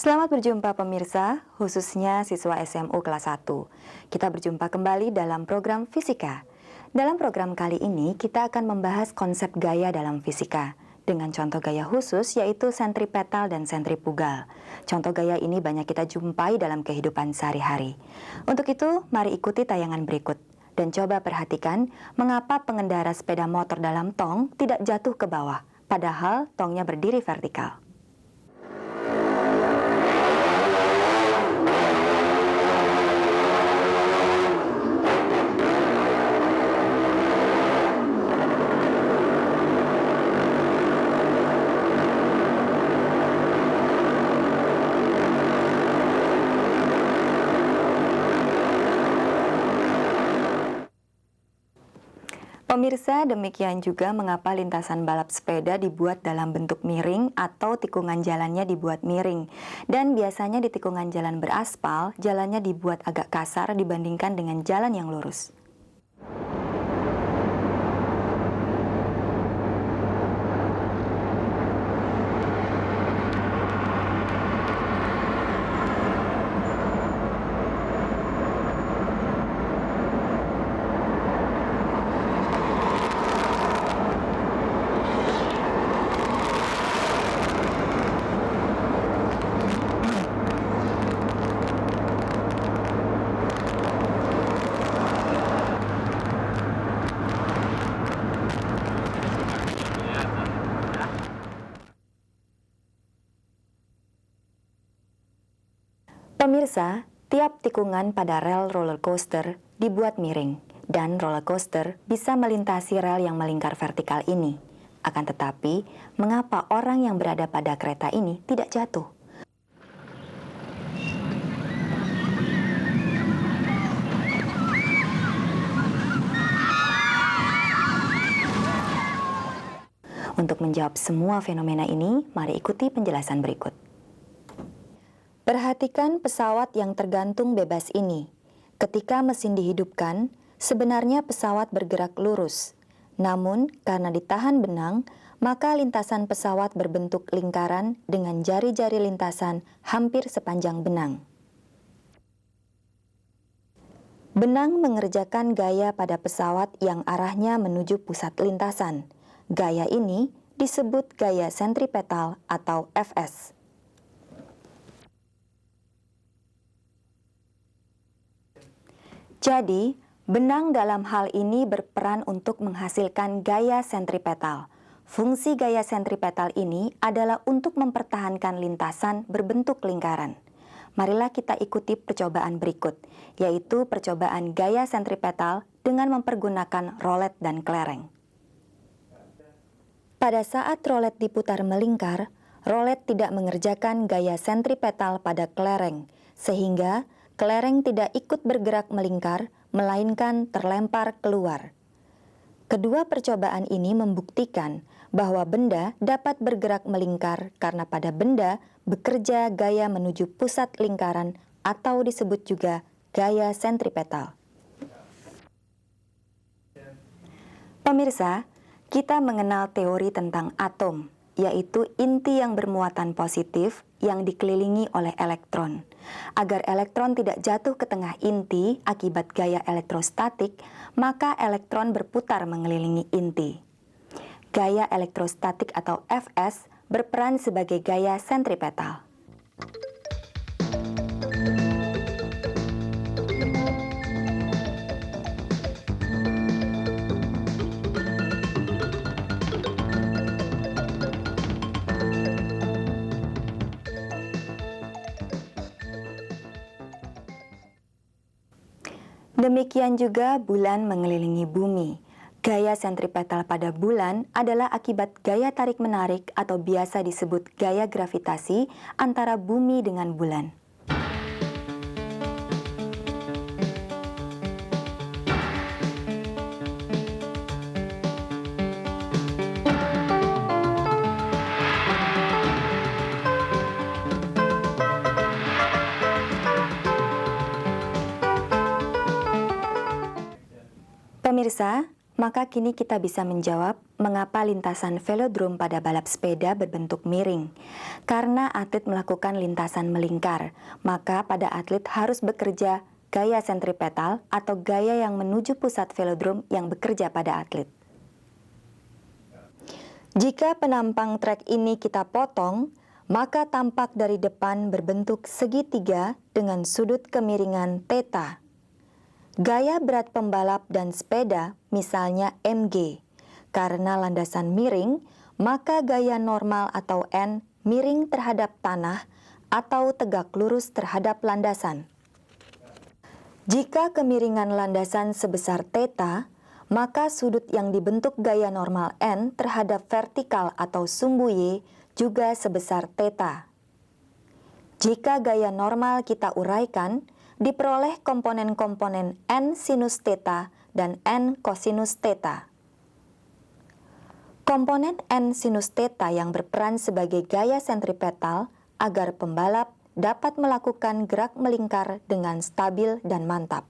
Selamat berjumpa pemirsa, khususnya siswa SMU kelas 1. Kita berjumpa kembali dalam program Fisika. Dalam program kali ini, kita akan membahas konsep gaya dalam fisika, dengan contoh gaya khusus yaitu sentripetal dan sentrifugal. Contoh gaya ini banyak kita jumpai dalam kehidupan sehari-hari. Untuk itu, mari ikuti tayangan berikut. Dan coba perhatikan mengapa pengendara sepeda motor dalam tong tidak jatuh ke bawah, padahal tongnya berdiri vertikal. Pemirsa, demikian juga mengapa lintasan balap sepeda dibuat dalam bentuk miring atau tikungan jalannya dibuat miring. Dan biasanya di tikungan jalan beraspal, jalannya dibuat agak kasar dibandingkan dengan jalan yang lurus. Pemirsa, tiap tikungan pada rel roller coaster dibuat miring, dan roller coaster bisa melintasi rel yang melingkar vertikal ini. Akan tetapi, mengapa orang yang berada pada kereta ini tidak jatuh? Untuk menjawab semua fenomena ini, mari ikuti penjelasan berikut. Perhatikan pesawat yang tergantung bebas ini. Ketika mesin dihidupkan, sebenarnya pesawat bergerak lurus. Namun, karena ditahan benang, maka lintasan pesawat berbentuk lingkaran dengan jari-jari lintasan hampir sepanjang benang. Benang mengerjakan gaya pada pesawat yang arahnya menuju pusat lintasan. Gaya ini disebut gaya sentripetal atau Fs. Jadi, benang dalam hal ini berperan untuk menghasilkan gaya sentripetal. Fungsi gaya sentripetal ini adalah untuk mempertahankan lintasan berbentuk lingkaran. Marilah kita ikuti percobaan berikut, yaitu percobaan gaya sentripetal dengan mempergunakan rolet dan kelereng. Pada saat rolet diputar melingkar, rolet tidak mengerjakan gaya sentripetal pada kelereng, sehingga kelereng tidak ikut bergerak melingkar, melainkan terlempar keluar. Kedua percobaan ini membuktikan bahwa benda dapat bergerak melingkar karena pada benda bekerja gaya menuju pusat lingkaran atau disebut juga gaya sentripetal. Pemirsa, kita mengenal teori tentang atom, yaitu inti yang bermuatan positif yang dikelilingi oleh elektron. Agar elektron tidak jatuh ke tengah inti akibat gaya elektrostatik, maka elektron berputar mengelilingi inti. Gaya elektrostatik atau Fs berperan sebagai gaya sentripetal. Demikian juga bulan mengelilingi bumi. Gaya sentripetal pada bulan adalah akibat gaya tarik-menarik atau biasa disebut gaya gravitasi antara bumi dengan bulan. Pemirsa, Maka kini kita bisa menjawab mengapa lintasan velodrome pada balap sepeda berbentuk miring. Karena atlet melakukan lintasan melingkar, maka pada atlet harus bekerja gaya sentripetal atau gaya yang menuju pusat velodrome yang bekerja pada atlet. Jika penampang trek ini kita potong, maka tampak dari depan berbentuk segitiga dengan sudut kemiringan theta. Gaya berat pembalap dan sepeda misalnya mg. Karena landasan miring, maka gaya normal atau N miring terhadap tanah atau tegak lurus terhadap landasan. Jika kemiringan landasan sebesar theta, maka sudut yang dibentuk gaya normal N terhadap vertikal atau sumbu Y juga sebesar theta. Jika gaya normal kita uraikan, diperoleh komponen-komponen N sinus theta dan N kosinus theta. Komponen N sinus theta yang berperan sebagai gaya sentripetal agar pembalap dapat melakukan gerak melingkar dengan stabil dan mantap.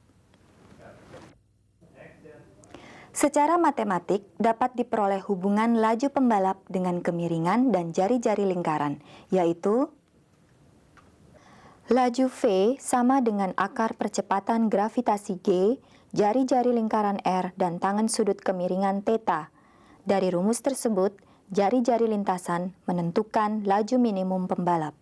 Secara matematik dapat diperoleh hubungan laju pembalap dengan kemiringan dan jari-jari lingkaran, yaitu laju V sama dengan akar percepatan gravitasi G, jari-jari lingkaran R, dan tangan sudut kemiringan theta. Dari rumus tersebut, jari-jari lintasan menentukan laju minimum pembalap.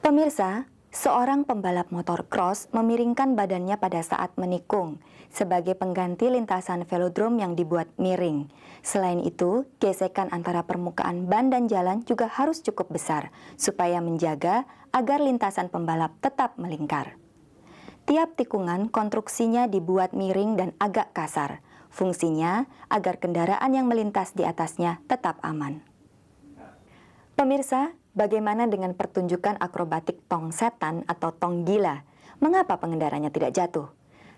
Pemirsa, seorang pembalap motor cross memiringkan badannya pada saat menikung sebagai pengganti lintasan velodrome yang dibuat miring. Selain itu, gesekan antara permukaan ban dan jalan juga harus cukup besar supaya menjaga agar lintasan pembalap tetap melingkar. Tiap tikungan konstruksinya dibuat miring dan agak kasar. Fungsinya agar kendaraan yang melintas di atasnya tetap aman. Pemirsa, bagaimana dengan pertunjukan akrobatik tong setan atau tong gila? Mengapa pengendaranya tidak jatuh?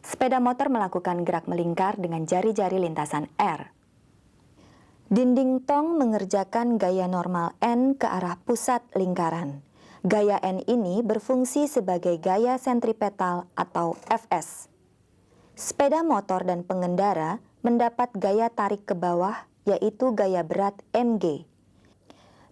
Sepeda motor melakukan gerak melingkar dengan jari-jari lintasan R. Dinding tong mengerjakan gaya normal N ke arah pusat lingkaran. Gaya N ini berfungsi sebagai gaya sentripetal atau Fs. Sepeda motor dan pengendara mendapat gaya tarik ke bawah, yaitu gaya berat mg.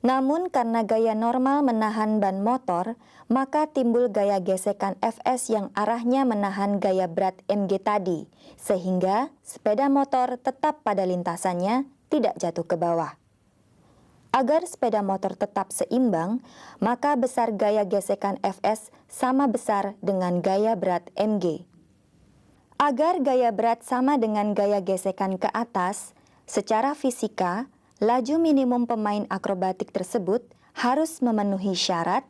Namun karena gaya normal menahan ban motor, maka timbul gaya gesekan Fs yang arahnya menahan gaya berat mg tadi, sehingga sepeda motor tetap pada lintasannya, tidak jatuh ke bawah. Agar sepeda motor tetap seimbang, maka besar gaya gesekan Fs sama besar dengan gaya berat mg. Agar gaya berat sama dengan gaya gesekan ke atas, secara fisika, laju minimum pemain akrobatik tersebut harus memenuhi syarat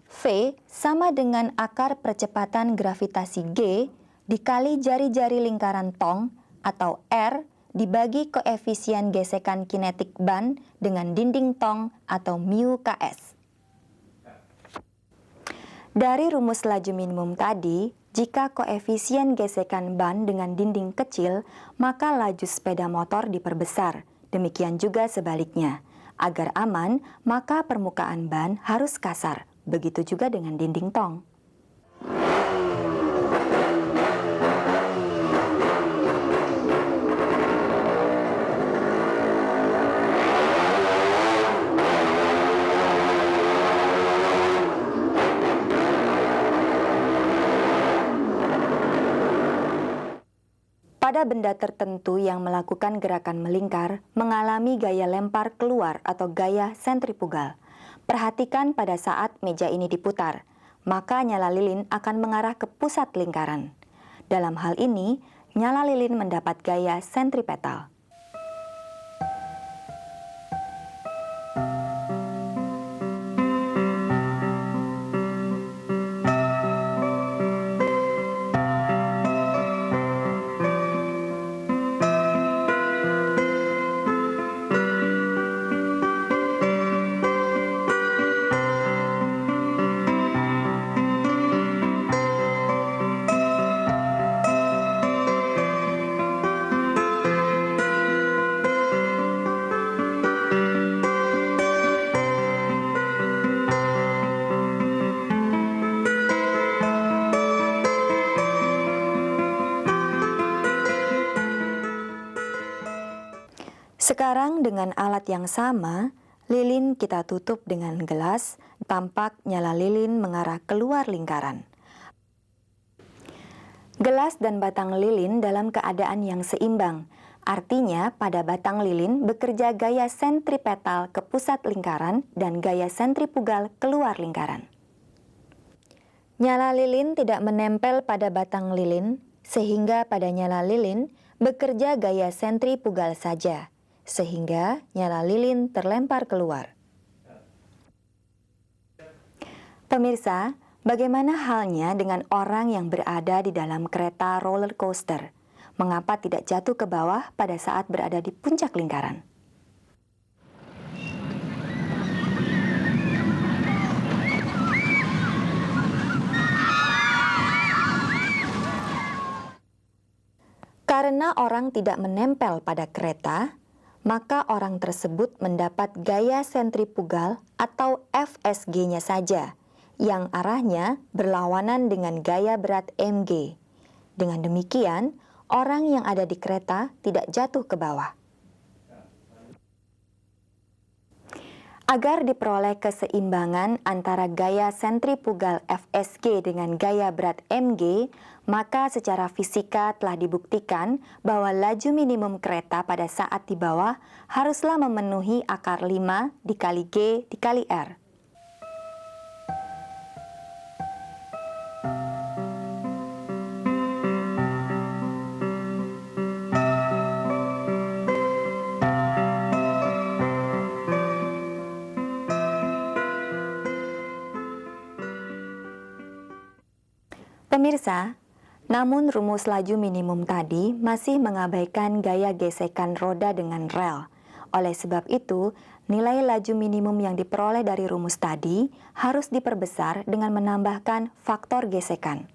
V sama dengan akar percepatan gravitasi G dikali jari-jari lingkaran tong atau R dibagi koefisien gesekan kinetik ban dengan dinding tong atau mu ks. Dari rumus laju minimum tadi, jika koefisien gesekan ban dengan dinding kecil, maka laju sepeda motor diperbesar. Demikian juga sebaliknya. Agar aman, maka permukaan ban harus kasar. Begitu juga dengan dinding tong. Pada benda tertentu yang melakukan gerakan melingkar mengalami gaya lempar keluar atau gaya sentrifugal. Perhatikan pada saat meja ini diputar, maka nyala lilin akan mengarah ke pusat lingkaran. Dalam hal ini, nyala lilin mendapat gaya sentripetal. Sekarang dengan alat yang sama, lilin kita tutup dengan gelas, tampak nyala lilin mengarah keluar lingkaran. Gelas dan batang lilin dalam keadaan yang seimbang, artinya pada batang lilin bekerja gaya sentripetal ke pusat lingkaran dan gaya sentripugal keluar lingkaran. Nyala lilin tidak menempel pada batang lilin, sehingga pada nyala lilin bekerja gaya sentripugal saja, sehingga nyala lilin terlempar keluar. Pemirsa, bagaimana halnya dengan orang yang berada di dalam kereta roller coaster? Mengapa tidak jatuh ke bawah pada saat berada di puncak lingkaran? Karena orang tidak menempel pada kereta, maka orang tersebut mendapat gaya sentripugal atau FSG-nya saja, yang arahnya berlawanan dengan gaya berat mg. Dengan demikian, orang yang ada di kereta tidak jatuh ke bawah. Agar diperoleh keseimbangan antara gaya sentripugal FSG dengan gaya berat mg, maka secara fisika telah dibuktikan bahwa laju minimum kereta pada saat di bawah haruslah memenuhi akar 5 dikali G dikali R. Pemirsa, namun rumus laju minimum tadi masih mengabaikan gaya gesekan roda dengan rel. Oleh sebab itu, nilai laju minimum yang diperoleh dari rumus tadi harus diperbesar dengan menambahkan faktor gesekan.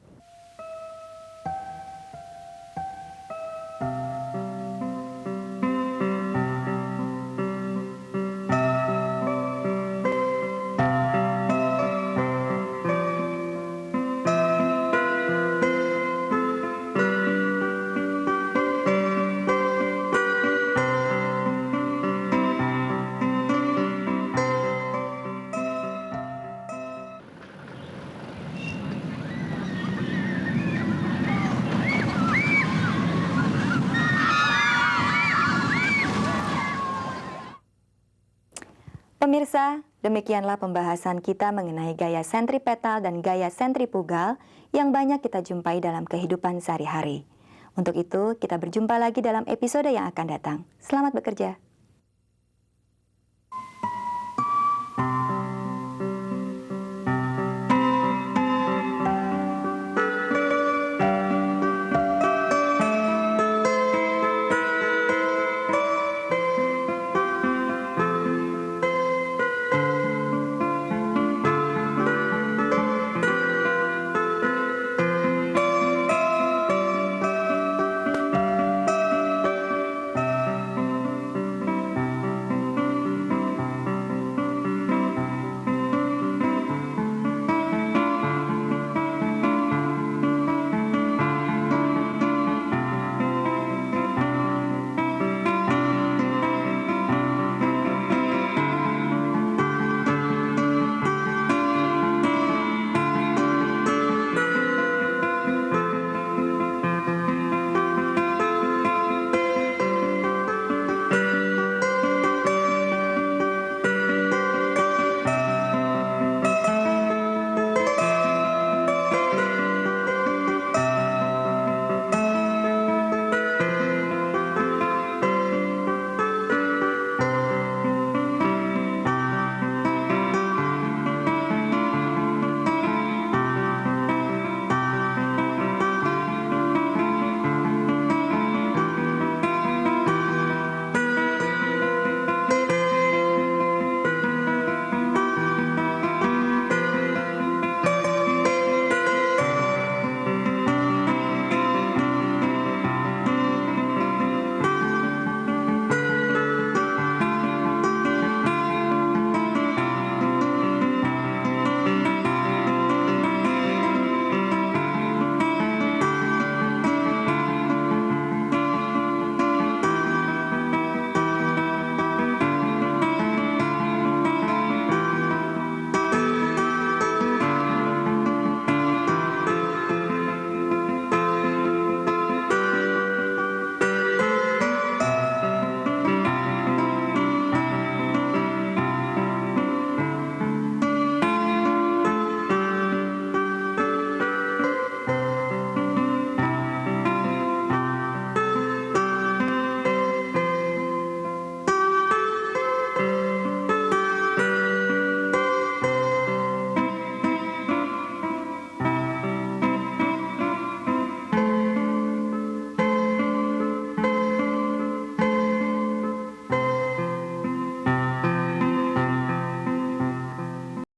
Pemirsa, demikianlah pembahasan kita mengenai gaya sentripetal dan gaya sentripugal yang banyak kita jumpai dalam kehidupan sehari-hari. Untuk itu, kita berjumpa lagi dalam episode yang akan datang. Selamat bekerja.